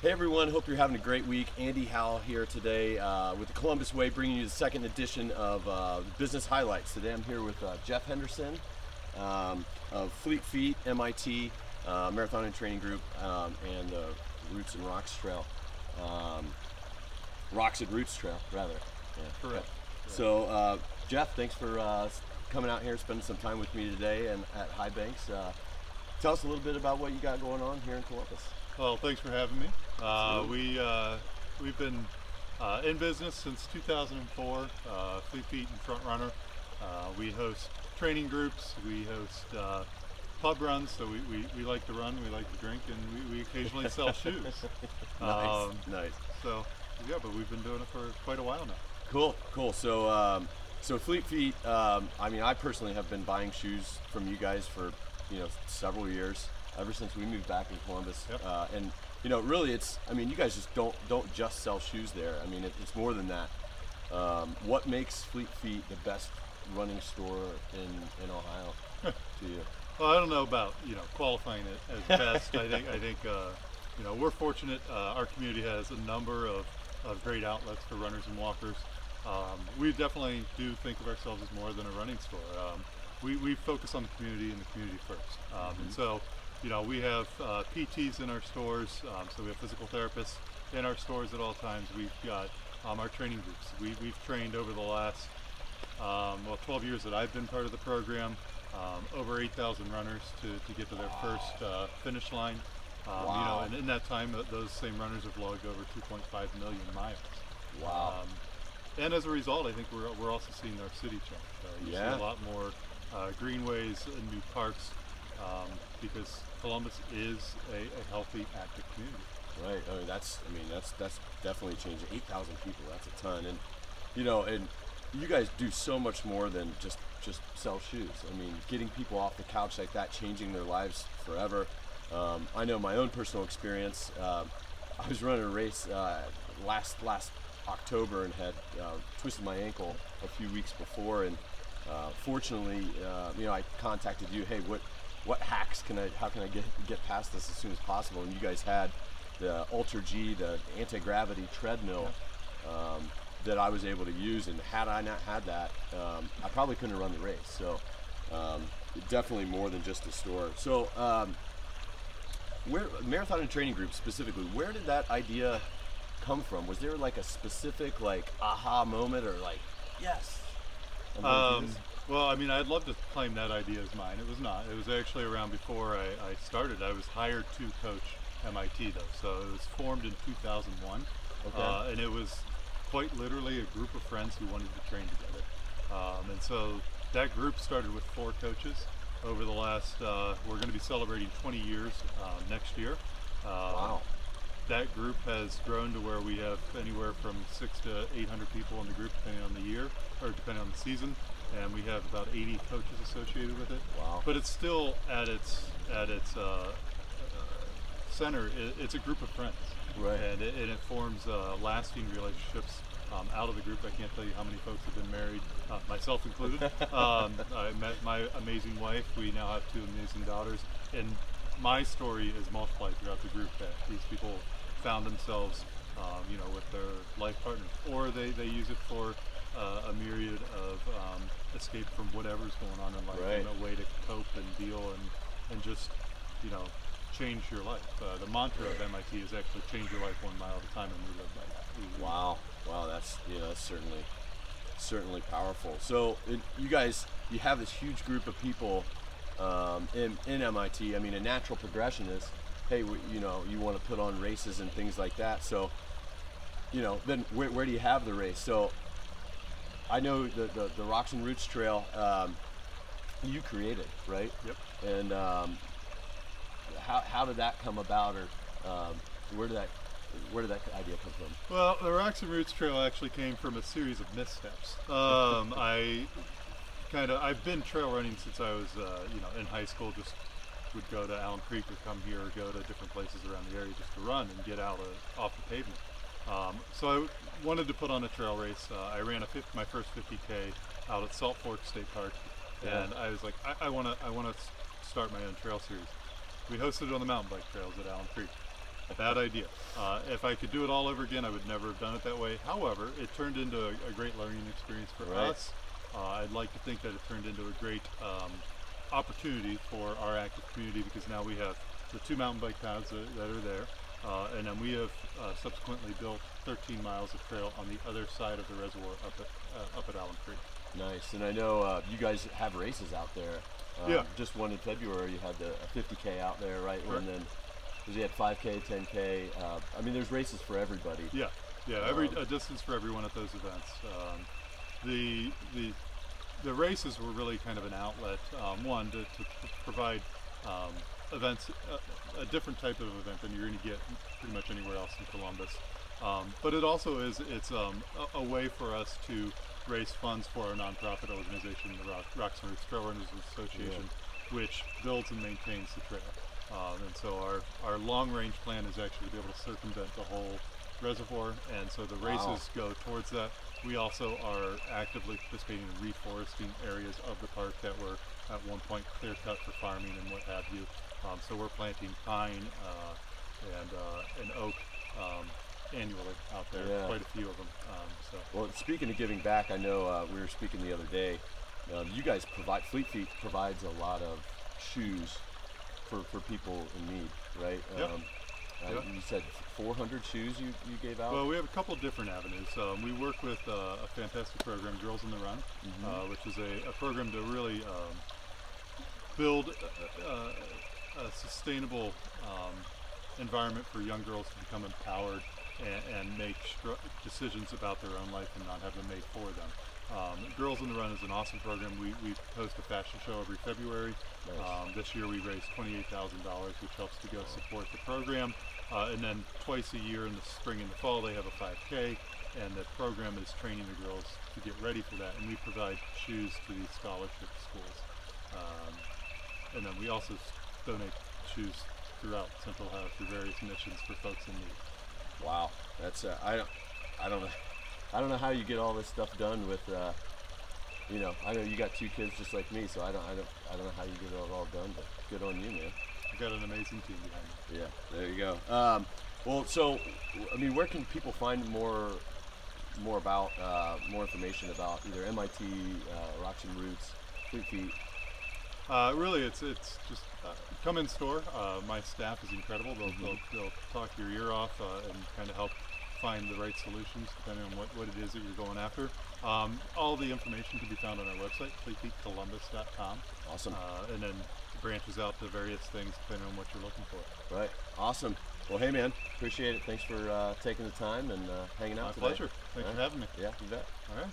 Hey everyone, hope you're having a great week. Andy Howell here today with the Columbus Way, bringing you the second edition of Business Highlights. Today I'm here with Jeff Henderson of Fleet Feet, MIT, Marathon and Training Group, and the Roots and Rocks Trail. Rocks and Roots Trail, rather. Yeah. Correct. So Jeff, thanks for coming out here, spending some time with me today and at High Banks. Tell us a little bit about what you got going on here in Columbus. Well, thanks for having me. We've been in business since 2004. Fleet Feet and Front Runner. We host training groups. We host pub runs. So we like to run. We like to drink, and we occasionally sell shoes. Nice. So yeah, but we've been doing it for quite a while now. Cool. So Fleet Feet. I personally have been buying shoes from you guys for several years, ever since we moved back in Columbus. Yep. And really, you guys just don't just sell shoes there. It's more than that. What makes Fleet Feet the best running store in Ohio to you? Well, I don't know about qualifying it as best. I think we're fortunate. Our community has a number of great outlets for runners and walkers. We definitely do think of ourselves as more than a running store. We focus on the community and the community first. And so, we have PTs in our stores, so we have physical therapists in our stores at all times. We've got our training groups. We've trained over the last 12 years that I've been part of the program, over 8,000 runners to get to their first finish line. Wow. And in that time, those same runners have logged over 2.5 million miles. Wow. And as a result, I think we're also seeing our city change. You see a lot more greenways and new parks, because Columbus is a healthy, active community. Right. That's definitely changing. 8,000 people. That's a ton. And and you guys do so much more than just sell shoes. Getting people off the couch like that, changing their lives forever. I know my own personal experience. I was running a race last October and had twisted my ankle a few weeks before, and fortunately, I contacted you. Hey, what hacks how can I get past this as soon as possible? And you guys had the Ultra G, the anti-gravity treadmill, that I was able to use. And had I not had that, I probably couldn't have run the race. So definitely more than just a store. So where Marathon and Training Group specifically, where did that idea come from? Was there like a specific aha moment, or yes? Well, I'd love to claim that idea as mine. It was not. It was actually around before I started. I was hired to coach MIT though, so it was formed in 2001. Okay. And it was quite literally a group of friends who wanted to train together. And so that group started with 4 coaches. Over the last, we're going to be celebrating 20 years next year. Wow. That group has grown to where we have anywhere from 600 to 800 people in the group, depending on the year, or depending on the season, and we have about 80 coaches associated with it. Wow. But it's still at its center. It's a group of friends, Right. And it forms lasting relationships out of the group. I can't tell you how many folks have been married, myself included. I met my amazing wife. We now have 2 amazing daughters, and my story is multiplied throughout the group, that these people found themselves, with their life partners, or they use it for a myriad of escape from whatever's going on in life, Right. and a way to cope and deal and just, change your life. The mantra of MIT is actually change your life 1 mile at a time, and we live by that. Wow, that's certainly powerful. So you guys, you have this huge group of people in MIT. A natural progression is, hey, you want to put on races and things like that. So then where do you have the race? So I know the Rocks and Roots Trail, you created, right? Yep. And how did that come about, or where did that idea come from? Well, the Rocks and Roots Trail actually came from a series of missteps. I've been trail running since I was, in high school. Just would go to Allen Creek or come here or go to different places around the area just to run and get out off the pavement. So I wanted to put on a trail race. I ran my first 50K out at Salt Fork State Park, and I was like, I want to start my own trail series. We hosted it on the mountain bike trails at Allen Creek. Bad idea. If I could do it all over again, I would never have done it that way. However, it turned into a great learning experience for Right. us. I'd like to think that it turned into a great opportunity for our active community, because now we have the 2 mountain bike paths that are there, and then we have subsequently built 13 miles of trail on the other side of the reservoir up at Allen Creek. Nice. And I know you guys have races out there. Yeah. Just one in February, you had the 50K out there, right? Correct. And then because you had 5K, 10K. I mean, there's races for everybody. Yeah, every a distance for everyone at those events. The races were really kind of an outlet, one to provide events, a different type of event than you're going to get pretty much anywhere else in Columbus. But it also it's a way for us to raise funds for our nonprofit organization, the Rocks and Roots Trail Runners Association, which builds and maintains the trail. And so our long-range plan is actually to be able to circumvent the whole reservoir, and so the races go towards that. We also are actively participating in reforesting areas of the park that were at one point clear cut for farming and what have you. So we're planting pine and oak annually out there, quite a few of them. Well, speaking of giving back, I know we were speaking the other day. You guys Fleet Feet provides a lot of shoes for people in need, right? You said 400 shoes you gave out? Well, we have a couple different avenues. We work with a fantastic program, Girls on the Run, which is a program to really build a sustainable environment for young girls to become empowered and make decisions about their own life and not have them made for them. Girls on the Run is an awesome program. We host a fashion show every February. Nice. This year we raised $28,000, which helps to go support the program. And then twice a year in the spring and the fall they have a 5K, and the program is training the girls to get ready for that. And we provide shoes to these scholarship schools. And then we also donate shoes throughout Central Ohio through various missions for folks in need. Wow, that's I don't know how you get all this stuff done with I know you got 2 kids just like me, so I don't know how you get it all done, but good on you, man. I've got an amazing team behind me. Yeah, there you go. Well, so I mean, where can people find more about more information about either MIT, Rocks and Roots, Fleet Feet? Really, it's just come in store. My staff is incredible. They'll talk your ear off and kind of help find the right solutions depending on what it is that you're going after. All the information can be found on our website, fleetfeetcolumbus.com. Awesome. And then branches out to various things depending on what you're looking for. Right. Awesome. Well, hey, man, appreciate it. Thanks for taking the time and hanging out today. My pleasure. Thanks for having me. Yeah, you bet. All right.